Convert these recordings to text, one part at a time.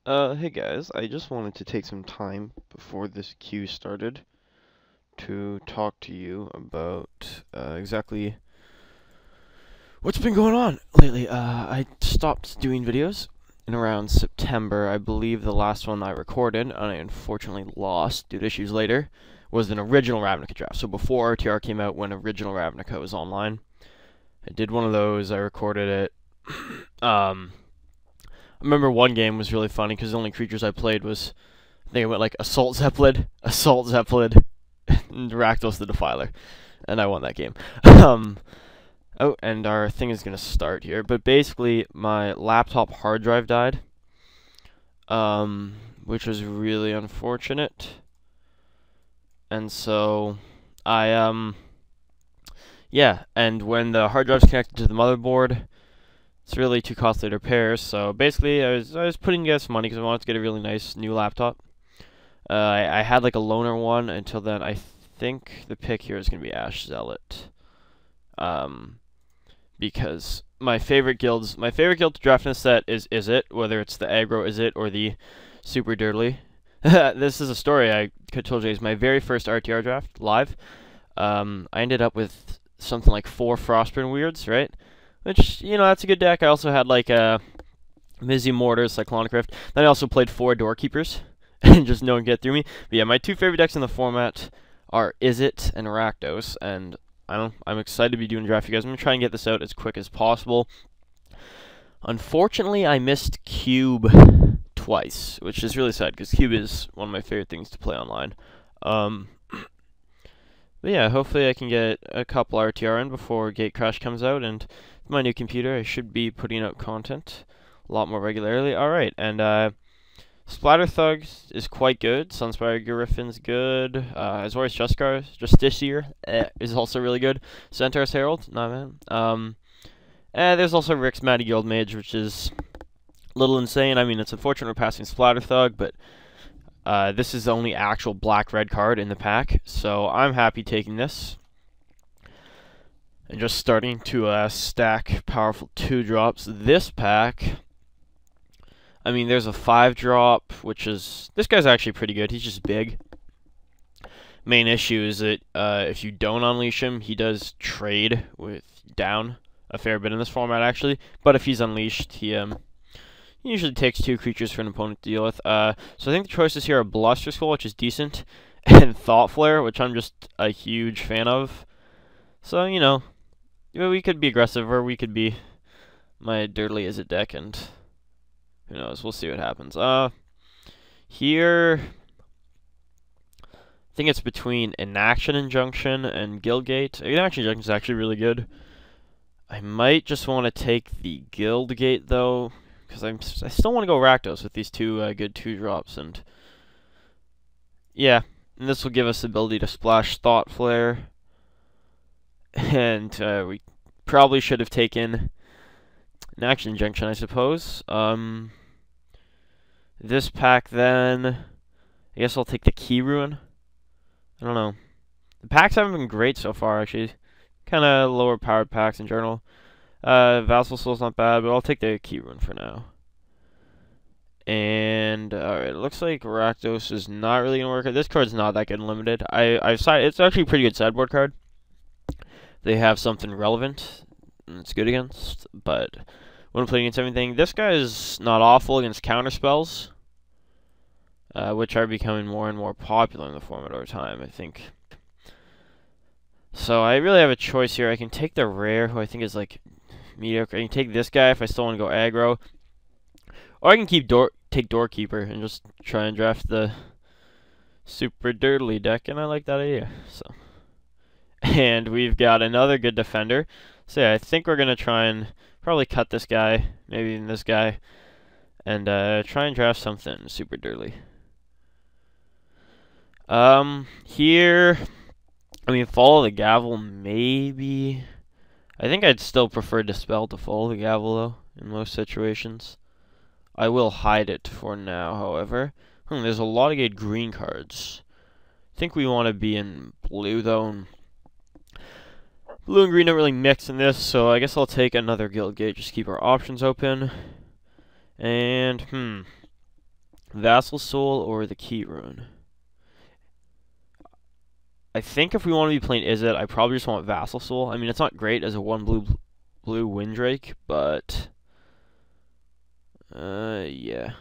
Hey guys, I just wanted to take some time before this queue started to talk to you about exactly what's been going on lately. I stopped doing videos in around September. I believe the last one I recorded, and I unfortunately lost due to issues later, was an original Ravnica Draft. So before RTR came out, when original Ravnica was online, I did one of those. I recorded it. I remember one game was really funny because the only creatures I played was, I think it went like Assault Zeppelin, and Rakdos the Defiler, and I won that game. Oh, and our thing is gonna start here, but basically my laptop hard drive died, which was really unfortunate, and so yeah, and when the hard drive's connected to the motherboard, it's really too costly to repair. So basically, I was putting together some money because I wanted to get a really nice new laptop. I had like a loaner one until then. I think the pick here is gonna be Ash Zealot, because my favorite guild to draft in a set is it, whether it's the aggro is it or the super dirtly. This is a story I could told you. It's my very first RTR draft live. I ended up with something like 4 Frostburn Weirds, right? Which, you know, that's a good deck. I also had like Mizzy Mortar, Cyclonic Rift. Then I also played 4 Doorkeepers, and just no one get through me. But yeah, my 2 favorite decks in the format are Izzet and Rakdos, and I'm excited to be doing a draft, you guys. I'm gonna try and get this out as quick as possible. Unfortunately, I missed Cube twice, which is really sad because Cube is one of my favorite things to play online. But yeah, hopefully I can get a couple RTR in before Gatecrash comes out, and with my new computer, I should be putting out content a lot more regularly. Alright, and Splatter Thug is quite good. Sunspire Griffin's good. Azorius Justiciar is also really good. Centaur's Herald, not bad. And there's also Rick's Matty Guild Mage, which is a little insane. I mean, it's unfortunate we're passing Splatter Thug, but this is the only actual black-red card in the pack, so I'm happy taking this. And just starting to stack powerful 2-drops. This pack, I mean, there's a 5-drop, which is, this guy's actually pretty good. He's just big. Main issue is that if you don't unleash him, he does trade with down a fair bit in this format, actually. But if he's unleashed, he usually takes 2 creatures for an opponent to deal with. So I think the choices here are Bluster Skull, which is decent, and Thought Flare, which I'm just a huge fan of. So, you know, we could be aggressive, or we could be my Dirtly Izzet deck, and who knows, we'll see what happens. Here, I think it's between Inaction Injunction and Guildgate. Inaction Injunction is actually really good. I might just want to take the Guildgate, though, because I still want to go Rakdos with these 2 good 2-drops, and yeah, and this will give us the ability to splash Thought Flare, and we probably should have taken an Action Injunction, I suppose. This pack, then, I guess I'll take the Key Ruin. I don't know. The packs haven't been great so far, actually. Kind of lower powered packs in general. Vassal Soul's not bad, but I'll take the Key Ruin for now. And alright, it looks like Rakdos is not really gonna work. This card's not that good in limited. It's actually a pretty good sideboard card. They have something relevant, and it's good against, but when playing against everything, this guy is not awful against counter spells, which are becoming more and more popular in the format over time, I think. So I really have a choice here. I can take the rare, who I think is like mediocre. I can take this guy if I still want to go aggro, or I can take Doorkeeper and just try and draft the super dirtly deck, and I like that idea. So, and we've got another good defender. So yeah, I think we're gonna try and probably cut this guy, maybe even this guy, and try and draft something super dirtly. Here, I mean, Follow the Gavel, maybe. I think I'd still prefer Dispel to Follow the Gavel, though, in most situations. I will hide it for now, however. There's a lot of good green cards. I think we want to be in blue, though. And blue and green don't really mix in this, so I guess I'll take another Guildgate, just keep our options open. And, Vassal Soul or the Key Rune? I think if we want to be playing Izzet, I probably just want Vassal Soul. I mean, it's not great as a 1 blue Windrake, but yeah.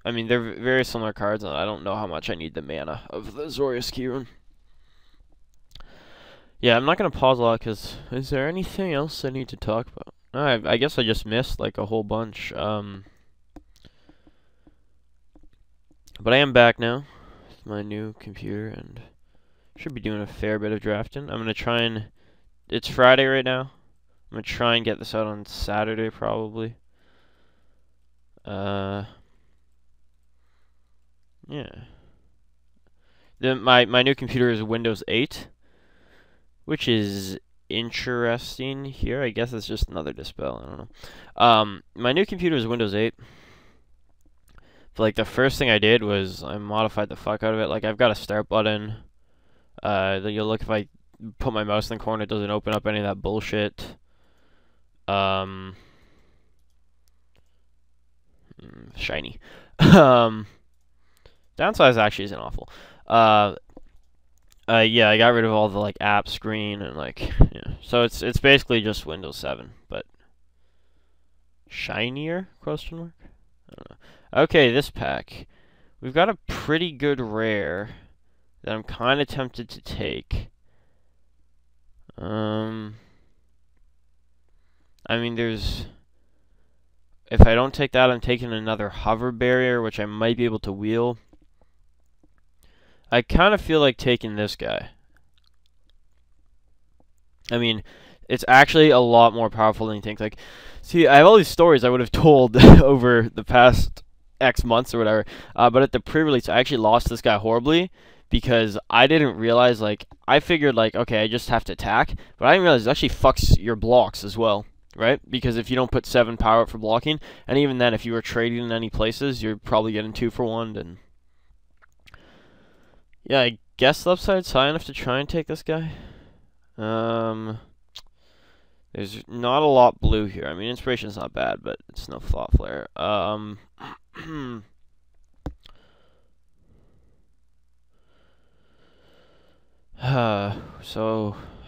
I mean, they're very similar cards, and I don't know how much I need the mana of the Azorius Key Rune. Yeah, I'm not going to pause a lot, because is there anything else I need to talk about? No, I guess I just missed, like, a whole bunch. But I am back now with my new computer, and should be doing a fair bit of drafting. I'm going to try and... It's Friday right now. I'm going to try and get this out on Saturday, probably. Yeah. My new computer is Windows 8, which is interesting here. I guess it's just another dispel. I don't know. My new computer is Windows 8. But, like, the first thing I did was I modified the fuck out of it. Like, I've got a start button. You'll look if I put my mouse in the corner, it doesn't open up any of that bullshit. Shiny. Downsize actually isn't awful. Yeah, I got rid of all the like app screen and like yeah. So it's basically just Windows 7, but shinier? Question mark. I don't know. Okay, this pack. We've got a pretty good rare that I'm kind of tempted to take. I mean, there's... If I don't take that, I'm taking another hover barrier, which I might be able to wheel. I kind of feel like taking this guy. I mean, it's actually a lot more powerful than you think. Like, see, I have all these stories I would have told over the past X months or whatever. But at the pre-release, I actually lost this guy horribly because I didn't realize, like, I figured, like, okay, I just have to attack. But I didn't realize it actually fucks your blocks as well, right? Because if you don't put 7 power up for blocking, and even then, if you were trading in any places, you're probably getting 2 for 1, and... Yeah, I guess left side's high enough to try and take this guy. There's not a lot blue here. I mean, inspiration's not bad, but it's no thought flare. So,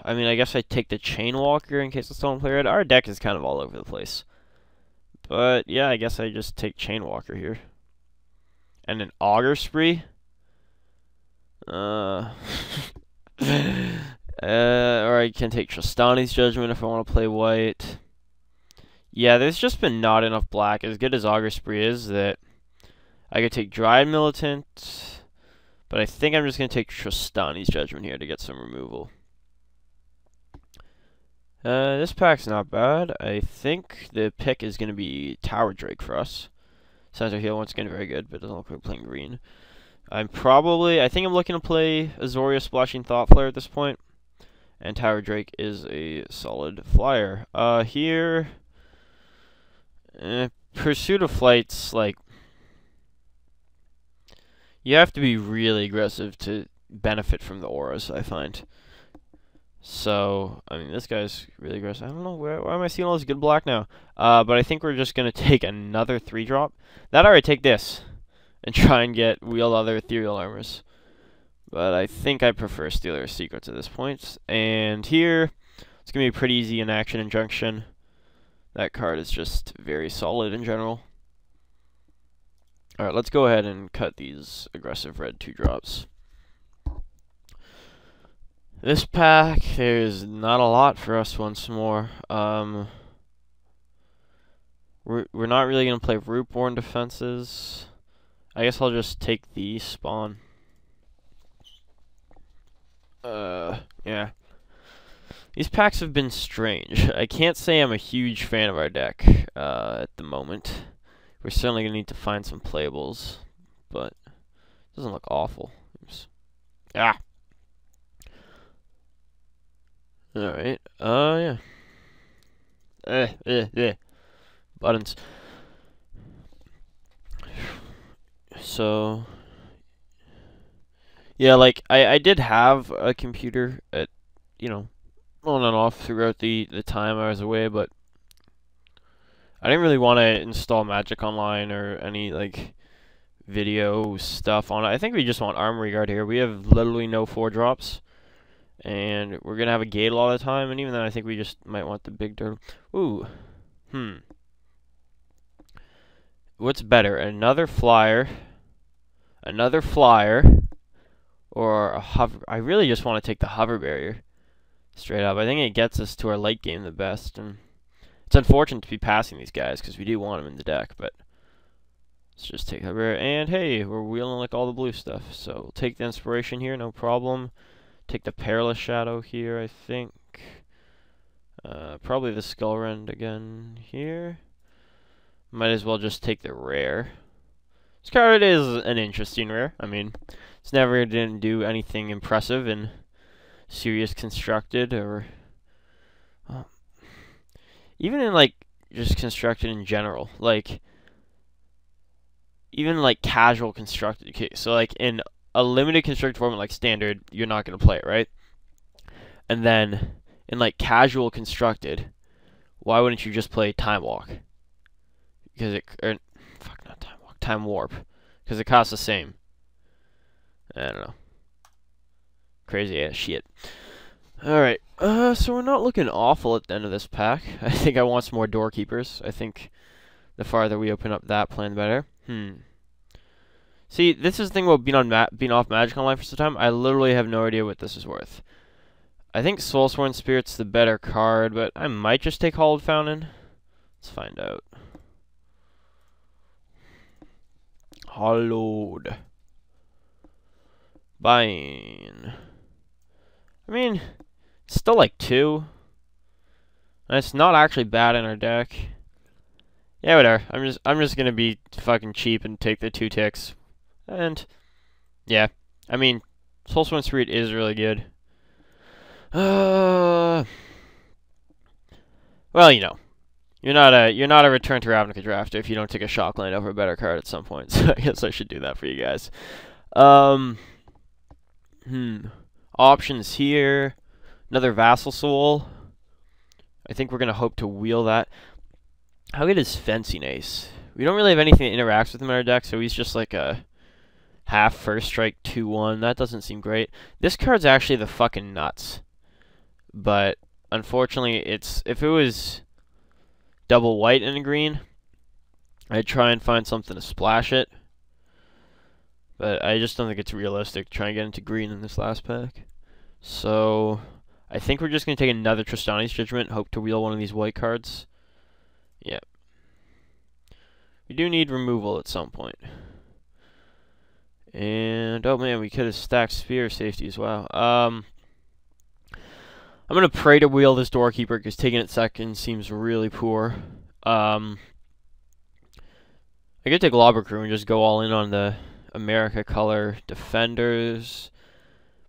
I mean, I guess I take the Chainwalker in case I still don't play red. Our deck is kind of all over the place. But, yeah, I guess I just take Chainwalker here. And an Augur Spree? Or I can take Tristani's Judgment if I want to play white. Yeah, there's just been not enough black. As good as Augur Spree is, that I could take Dryad Militant, but I think I'm just going to take Tristani's Judgment here to get some removal. This pack's not bad. I think the pick is going to be Tower Drake for us. Center Heal once again very good, but it doesn't look like we're playing green. I think I'm looking to play Azoria Splashing Thought Flare at this point. And Tower Drake is a solid flyer. Here... Pursuit of Flight's, like... You have to be really aggressive to benefit from the auras, I find. So, I mean, this guy's really aggressive. I don't know, why am I seeing all this good black now? But I think we're just going to take another 3-drop. That or I take this and try and wheel other ethereal armors. But I think I prefer Stealer's Secrets at this point. And here, it's going to be a pretty easy in-action Injunction. That card is just very solid in general. Alright, let's go ahead and cut these aggressive red 2-drops. This pack, there's not a lot for us once more. We're not really going to play Rootborn defenses. I guess I'll just take the spawn. Yeah. These packs have been strange. I can't say I'm a huge fan of our deck, at the moment. We're certainly going to need to find some playables, but it doesn't look awful. Oops. Ah! Alright, yeah. Buttons. So... Yeah, like, I did have a computer at, you know, on and off throughout the time I was away, but I didn't really want to install Magic Online or any, like, video stuff on it. I think we just want Armory Guard here. We have literally no 4-drops. And we're going to have a gate a lot of the time. And even then, I think we just might want the big dirt. Ooh. What's better? Another flyer, or a hover? I really just want to take the hover barrier. Straight up. I think it gets us to our late game the best. And it's unfortunate to be passing these guys, because we do want them in the deck. But let's just take hover barrier. And hey, we're wheeling like all the blue stuff. So we'll take the inspiration here, no problem. Take the Perilous Shadow here, I think. Probably the Skull Rend again here. Might as well just take the rare. This card is an interesting rare. I mean, it's never didn't do anything impressive in Serious Constructed, or even in like just Constructed in general. Like even like casual Constructed. Okay, so like in a limited Constructed format like Standard, you're not going to play it, right? And then in like casual Constructed, why wouldn't you just play Time Walk? Because Time Warp. Because it costs the same. I don't know. Crazy ass shit. Alright, so we're not looking awful at the end of this pack. I think I want some more Doorkeepers. I think the farther we open up that plan, the better. See, this is the thing about being off Magic Online for some time. I literally have no idea what this is worth. I think Soulsworn Spirit's the better card, but I might just take Hallowed Fountain. Let's find out. Hallowed. Buying. I mean, it's still like 2. And it's not actually bad in our deck. Yeah, whatever. I'm just gonna be fucking cheap and take the 2 ticks. And yeah, I mean, Soulsworn Spirit is really good. Well, you know, you're not a Return to Ravnica Draft if you don't take a Shockland over a better card at some point. So I guess I should do that for you guys. Options here. Another Vassal Soul. I think we're gonna hope to wheel that. How good is Fencing Ace? We don't really have anything that interacts with him in our deck, so he's just like a half first strike 2/1. That doesn't seem great. This card's actually the fucking nuts. But unfortunately, if it was double white and a green, I'd try and find something to splash it. But I just don't think it's realistic to try and get into green in this last pack. So I think we're just going to take another Tristani's Judgment, hope to wheel one of these white cards. Yeah. We do need removal at some point. And, oh man, we could have stacked Spear Safety as well. I'm going to pray to wheel this Doorkeeper, because taking it second seems really poor. I could take Lobber Crew and just go all in on the America Color Defenders.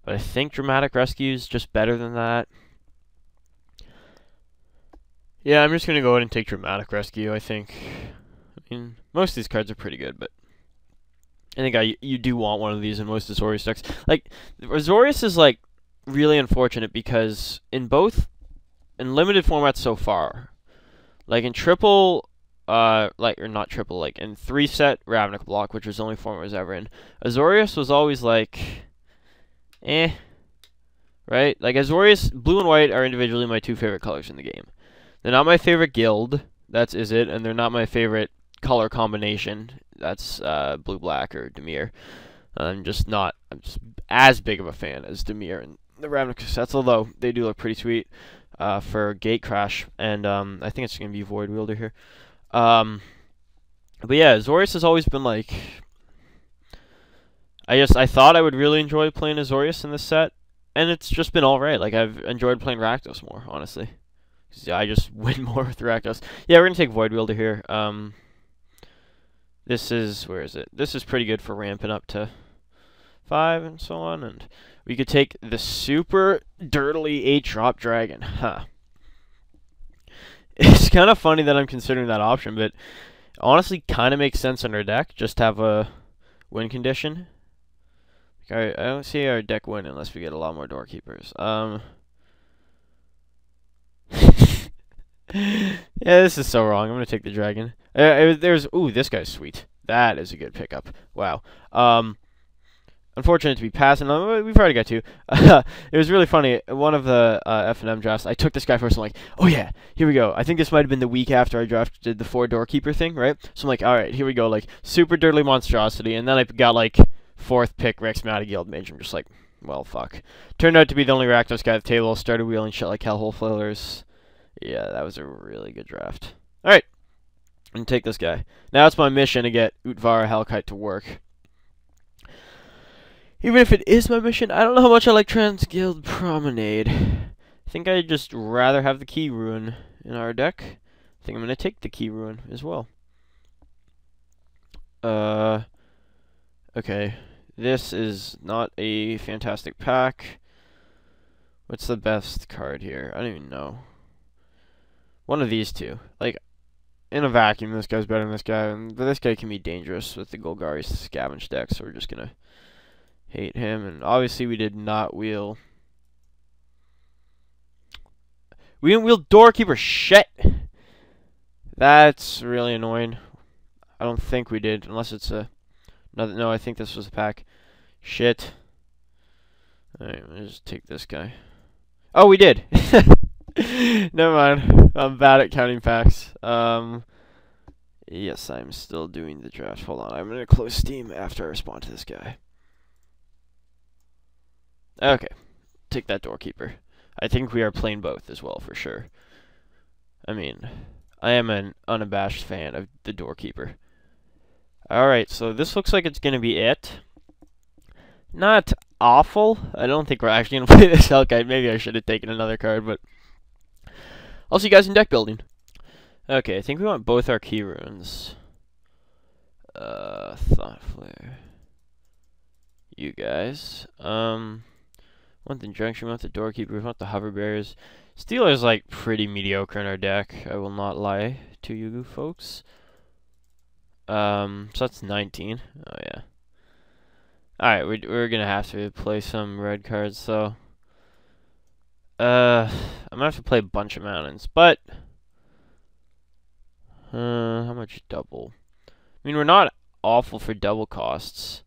But I think Dramatic Rescue is just better than that. Yeah, I'm just going to go ahead and take Dramatic Rescue, I think. I mean, most of these cards are pretty good, but I think you do want one of these in most Azorius decks. Like, Azorius is, like, really unfortunate because in limited formats so far, like in triple, or not triple, like in 3-set Ravnica block, which was the only format I was ever in, Azorius was always like, right? Like Azorius, blue and white are individually my 2 favorite colors in the game. They're not my favorite guild, that's Izzet, and they're not my favorite color combination, that's blue-black or Dimir. I'm just as big of a fan as Dimir and the Ravnica sets, although they do look pretty sweet for Gate Crash, and I think it's going to be Void Wielder here. But yeah, Azorius has always been like, I thought I would really enjoy playing Azorius in this set, and it's just been alright. Like, I've enjoyed playing Rakdos more, honestly. I just win more with Rakdos. Yeah, we're going to take Void Wielder here. This is, where is it? This is pretty good for ramping up to 5 and so on, and we could take the super dirtily 8-drop dragon. Huh. It's kind of funny that I'm considering that option, but honestly kind of makes sense in our deck. Just have a win condition. I don't see our deck win unless we get a lot more Doorkeepers. Yeah, this is so wrong. I'm going to take the dragon. Ooh, this guy's sweet. That is a good pickup. Wow. Unfortunate to be passing. We've already got two. It was really funny. One of the F&M drafts, I took this guy first. I'm like, oh yeah, here we go. I think this might have been the week after I drafted the 4 doorkeeper thing, right? So I'm like, all right, here we go. Like, super dirtly monstrosity. And then I got, like, 4th pick Rex Guild Mage. I'm just like, well, fuck. Turned out to be the only Rakdos guy at the table. Started wheeling shit like Hellhole Flailers. Yeah, that was a really good draft. All right. And take this guy. Now it's my mission to get Utvara Hellkite to work. Even if it is my mission, I don't know how much I like Transguild Promenade. I think I'd just rather have the Key Ruin in our deck. I think I'm going to take the Key Ruin as well. Okay. This is not a fantastic pack. What's the best card here? I don't even know. One of these two. Like, in a vacuum, this guy's better than this guy, but this guy can be dangerous with the Golgari's Scavenge deck, so we're just going to hate him. And obviously we did not wheel. We didn't wheel Doorkeeper. Shit! That's really annoying. I don't think we did, unless it's a... No, I think this was a pack. Shit. Alright, let's just take this guy. Oh, we did! Never mind. I'm bad at counting packs. Yes, I'm still doing the draft. Hold on, I'm going to close Steam after I respond to this guy. Okay. Take that Doorkeeper. I think we are playing both as well, for sure. I mean, I am an unabashed fan of the Doorkeeper. Alright, so this looks like it's going to be it. Not awful. I don't think we're actually going to play this Hellkite. Maybe I should have taken another card, but I'll see you guys in deck building. Okay, I think we want both our Key Ruins. Thought Flare. You guys. Want the Injunction, want the Doorkeeper, want the Hover Bears. Stealer's like pretty mediocre in our deck, I will not lie to you folks. So that's 19. Oh yeah. Alright, we're gonna have to play some red cards, so I'm gonna have to play a bunch of mountains, but how much double? I mean, we're not awful for double costs.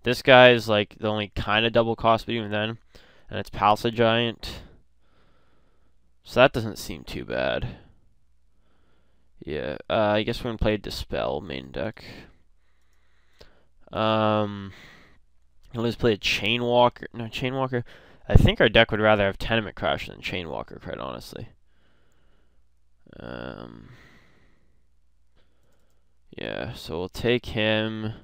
This guy is like the only kind of double cost, but even then, and it's Palisade Giant, so that doesn't seem too bad. Yeah, I guess we're gonna play Dispel main deck. Let's play a Chainwalker. No, Chainwalker. I think our deck would rather have Tenement Crash than Chainwalker, quite honestly. Yeah, so we'll take him.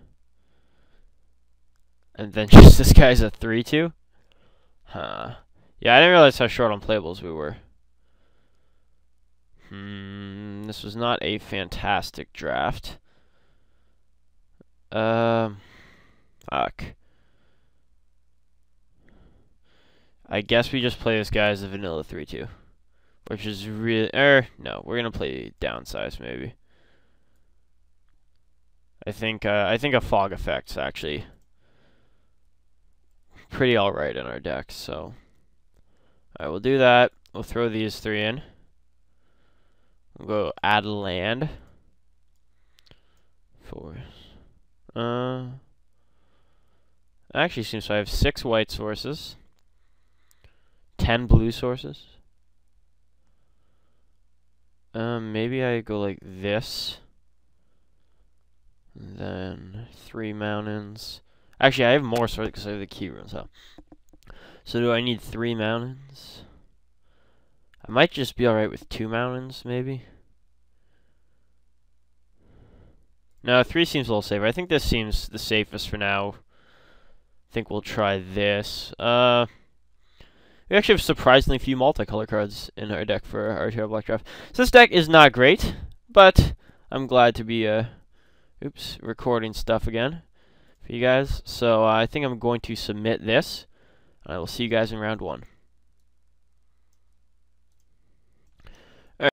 And then just this guy's a 3/2? Huh. Yeah, I didn't realize how short on playables we were. This was not a fantastic draft. Fuck. I guess we just play this guy as a vanilla 3/2. Which is really... no, we're gonna play downsize, maybe. I think a Fog Effect's actually pretty alright in our deck, so... Alright, we'll do that. We'll throw these 3 in. We'll go add land. 4. Actually seems so I have 6 white sources. 10 blue sources. Maybe I go like this. And then 3 mountains. Actually, I have more sources because I have the Key Ruins, huh? So do I need 3 mountains? I might just be alright with 2 mountains, maybe. No, 3 seems a little safer. I think this seems the safest for now. I think we'll try this. We actually have surprisingly few multicolor cards in our deck for our RTR Black Draft. So this deck is not great, but I'm glad to be recording stuff again for you guys. So I think I'm going to submit this. I will see you guys in round 1.